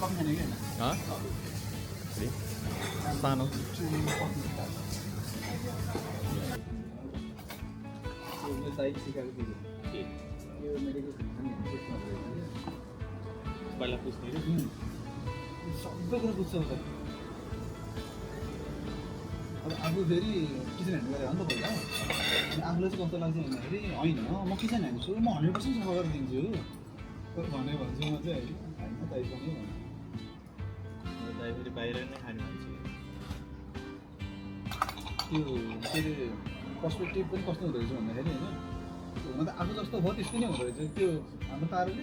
सानो पहिला पुस्ने सबै कुरा बुझ्छ त अब आफू फेरि किचन ह्यान्ड गरेर हो नि त पहिला अनि आफूलाई चाहिँ कस्तो लाग्छ भन्दाखेरि होइन म किचन ह्यान्ड छु म 100% सफा गरेर दिन्छु भन्यो भने चाहिँ म चाहिँ होइन दाइ पनि दाइ फेरि बाहिर नै खाने मान्छे त्यो के अरे पर्सपेक्टिभ पनि कस्तो हुँदो रहेछ भन्दाखेरि होइन हुन त आफू जस्तो हो त्यस्तै नै हुँदो रहेछ त्यो हाम्रो ताराले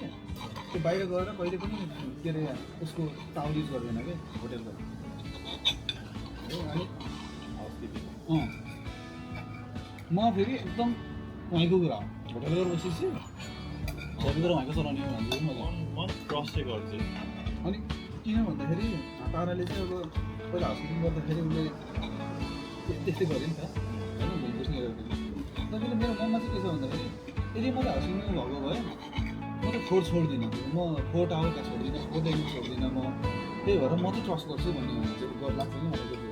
त्यो बाहिर गएर कहिले पनि के अरे उसको टाउल युज गर्दैन क्या होटेलको हो अनि म फेरि एकदम उहाँको कुरा होटेल गएर बसेपछि होटेल गएर उहाँको चलाउने भन्छु म क्रस चाहिँ गर्छु अनि किन भन्दाखेरि ताराले चाहिँ अब पहिला हस्पिटल गर्दाखेरि उसले त्यस्तै गऱ्यो नि त होइन मैले बुझ्ने गरेको तपाईँले मेरो मनमा चाहिँ के छ भन्दाखेरि यदि मलाई हस्पिटल भएको भए म त फोहोर छोड्दिनँ म फोहोर टावर कहाँ छोड्दिनँ फोहोर डेङ्गु छोड्दिनँ म त्यही भएर म चाहिँ ट्रस्ट गर्छु भन्ने चाहिँ लाग्छ कि मलाई चाहिँ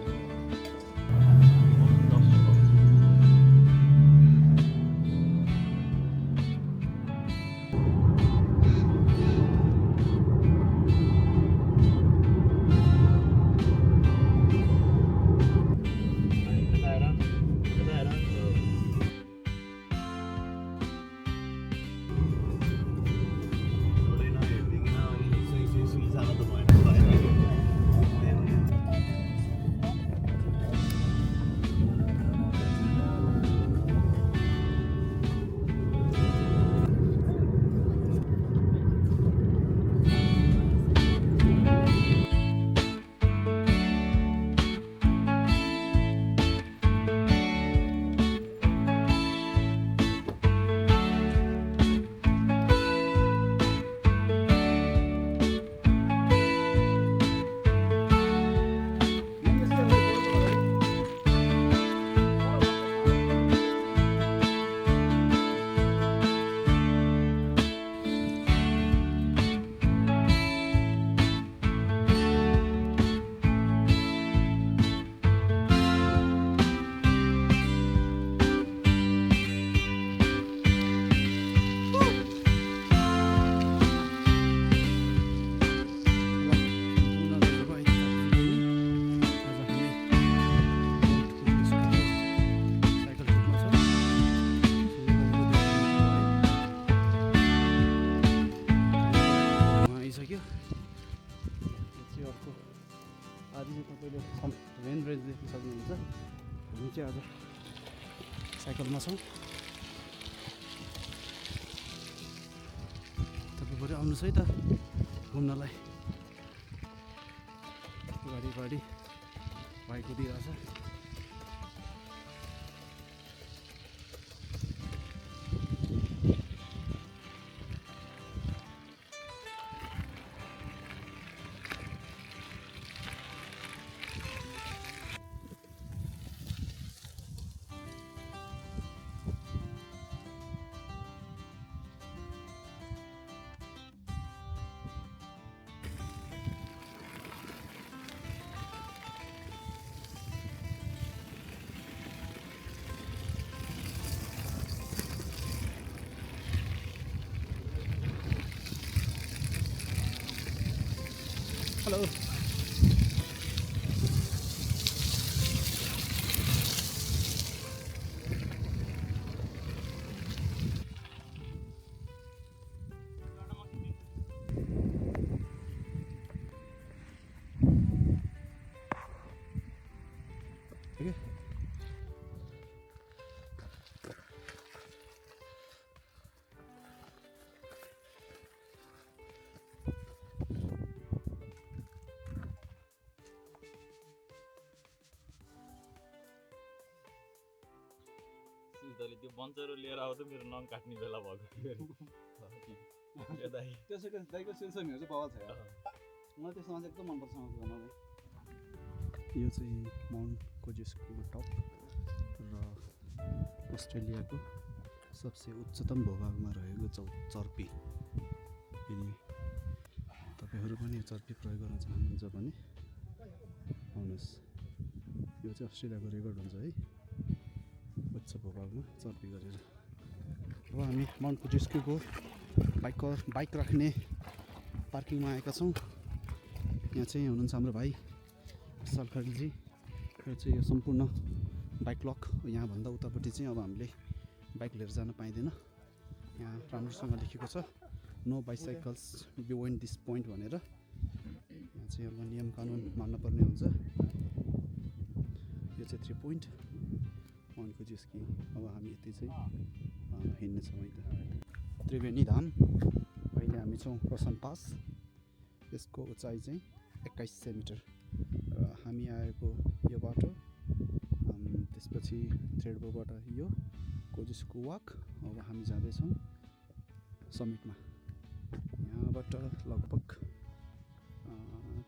मेन ब्रिज देख्न सक्नुहुन्छ हामी चाहिँ आज साइकलमा छौँ तपाईँहरू आउनुहोस् है त घुम्नलाई गाडी गाडी बाइक कुदिरहेछ Hello. Okay. त्यो बन्चरो लिएर आउँदा मेरो नङ काट्ने बेला भएको त्यो सेकेन्ड दाइको सेन्सरहरू चाहिँ बवाल छ मलाई त्यसमा चाहिँ एकदम मनपर्छ मलाई यो चाहिँ माउन्ट कोजेस्को टप र अस्ट्रेलियाको सबसे उच्चतम भूभागमा रहेको चर्पी यदि तपाईँ तपाईँहरू पनि यो चर्पी प्रयोग गर्न चाहनुहुन्छ भने आउनुहोस्। यो चाहिँ अस्ट्रेलियाको रेकर्ड हुन्छ है उच्च भूभागमा चर्पी गरेर। अब हामी माउन्ट फुजिस्क्यूको बाइक राख्ने पार्किङमा आएका छौँ। यहाँ चाहिँ हुनुहुन्छ हाम्रो भाइ विशाल खरेलजी। यो चाहिँ यो सम्पूर्ण बाइक लक। यहाँभन्दा उतापट्टि चाहिँ अब हामीले बाइक लिएर जान पाइँदैन। यहाँ राम्रोसँग लेखेको छ नो बाइसाइकल्स बियोन्ड दिस पोइन्ट भनेर। यहाँ चाहिँ अब नियम कानुन मान्नुपर्ने हुन्छ। यो चाहिँ 3 पोइन्ट माउन्ट फुजिस्क्यू। अब हामी यति चाहिँ हिँड्नेछौँ है त। त्रिवेणी धाम। अहिले हामी छौँ रोसन पास। यसको उचाइ चाहिँ 2100 मिटर र हामी आएको यो बाटो, त्यसपछि थ्रेडबोबाट यो कोजिस्क्यू वाक। अब हामी जाँदैछौँ समिटमा। यहाँबाट लगभग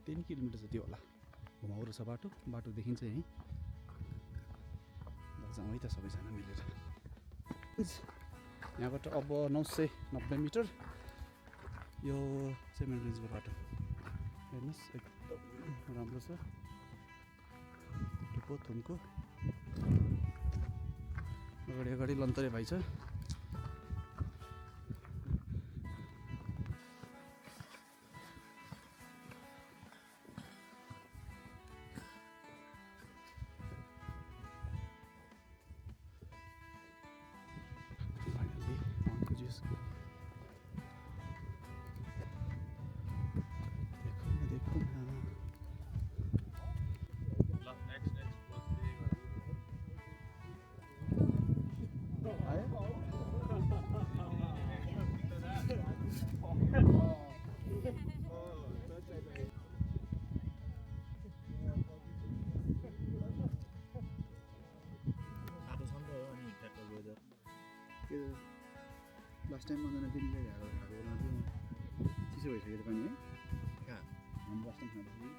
3 किलोमिटर जति होला। घुमाउरो छ बाटो, बाटो देखिन्छ यहीँ। जाउँ है त सबैजना मिलेर। यहाँबाट अब 990 मिटर यो चाहिँ मेरो रेन्जको बाटो। हेर्नुहोस् एकदम राम्रो छ। टुप्पो थुम्को अगाडि अगाडि लन्तरे भाइ छ। लास्ट टाइम मजाले दिनले खाएको बेलामा चाहिँ चिसो भइसकेको पानी है। कहाँ हामी लास्ट टाइम खाँदाखेरि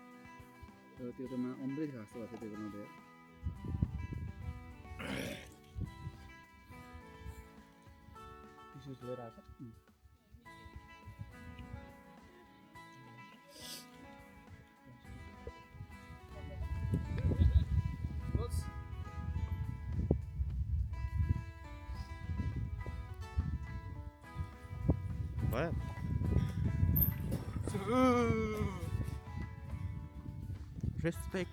तर त्यो त अम्रै खाएको जस्तो भएको थियो त्यो बेलामा त। चिसो छोडेर आएको छ। What? Respect.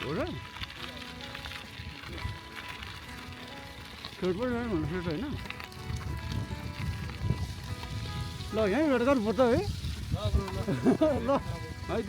Ora? Third one है ना? ल यहीँबाट जानुपर्छ है? ल है त।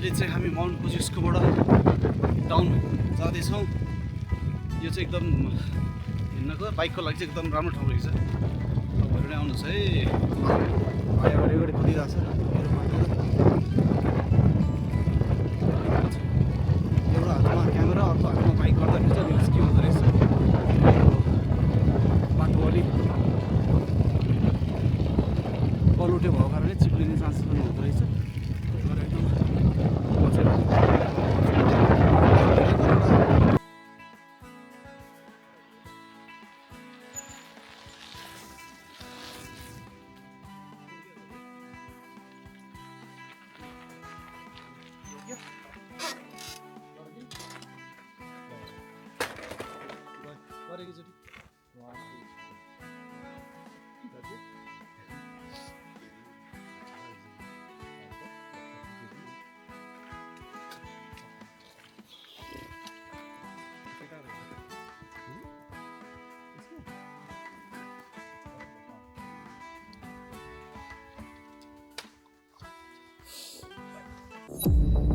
अहिले चाहिँ हामी माउन्ट कोजिस्कोबाट डाउन जाँदैछौँ। यो चाहिँ एकदम हिँड्नको बाइकको लागि चाहिँ एकदम राम्रो ठाउँ रहेछ। तपाईँहरू नै आउनुहोस् है। अगाडि अगाडि कुदिरहेको छ एउटा हातमा क्यामेरा अर्को हातमा बाइक गर्दाखेरि चाहिँ रिल्स के हुँदो रहेछ। बाटो अलिक पलौटे भएको कारणले चिप्लिने चान्सेस पनि हुँदो रहेछ। एकदम बचेर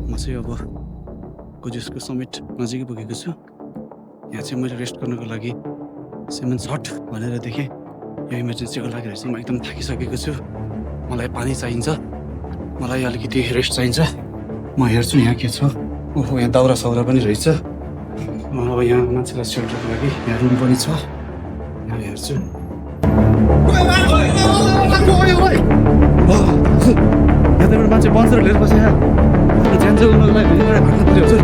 म चाहिँ अब कोजिस्को समिट नजिकै पुगेको छु। यहाँ चाहिँ मैले रेस्ट गर्नको लागि 7 सर्ट भनेर देखेँ। यो इमर्जेन्सीको लागि रहेछ। म एकदम थाकिसकेको छु। मलाई पानी चाहिन्छ, मलाई अलिकति रेस्ट चाहिन्छ। म हेर्छु यहाँ के छ। ओहो यहाँ दाउरा साउरा पनि रहेछ। अब यहाँ मान्छेलाई सेल्टरको लागि यहाँ रुम पनि छ। यहाँ हेर्छु। यताबाट मान्छे बन्चर लिएर बसेर ज्यान चाहिँ उनीहरूलाई भाग्नु पऱ्यो हजुर।